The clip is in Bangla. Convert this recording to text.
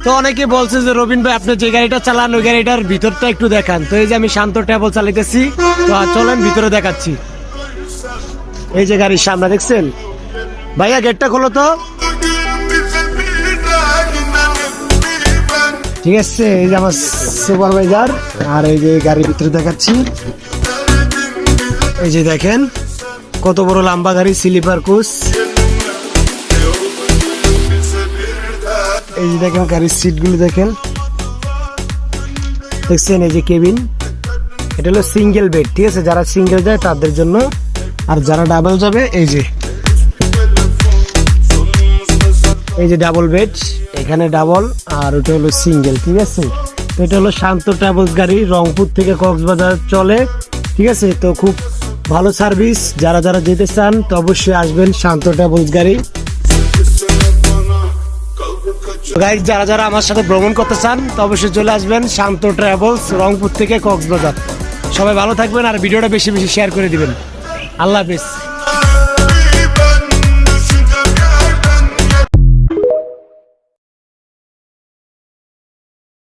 তো অনেকে বলছে যে রবিন ভাই আপনি যে গাড়িটা চালান ওই গাড়িটার ভিতরটা একটু দেখান। তো এই যে আমি শান্ত ট্রাভেল চালাইতেছি, তো চলেন ভিতরে দেখাচ্ছি। এই যে গাড়ির সামনে দেখছেন, ভাইয়া গেটটা খোলো তো। ঠিক আছে, এই যে আমার সুপারভাইজার, আর এই যে গাড়ির ভিতরে দেখাচ্ছি। এই যে দেখেন কত বড় লম্বা গাড়ি, স্লিপার কোচ। এই যে দেখেন গাড়ির সিট গুলো দেখেন, দেখছেন। এই যে কেবিন, এটা হলো সিঙ্গেল বেড, ঠিক আছে। যারা সিঙ্গেল যায় তাদের জন্য, আর যারা ডাবল যাবে এই যে ডাবল বেড, এখানে ডাবল, আর ওটা হলো সিঙ্গেল, ঠিক আছে। এটা হলো শান্ত ট্রাভেলস গাড়ি, রংপুর থেকে কক্সবাজার চলে, ঠিক আছে। তো খুব ভালো সার্ভিস, যারা যারা যেতে চান তো অবশ্যই আসবেন শান্ত ট্রাভেলস গাড়ি। গাইস, যারা যারা আমার সাথে ভ্রমণ করতে চান তো অবশ্যই চলে আসবেন শান্ত ট্রাভেলস, রংপুর থেকে কক্সবাজার। সবাই ভালো থাকবেন, আর ভিডিওটা বেশি বেশি শেয়ার করে দিবেন। আল্লাহ হাফেজ।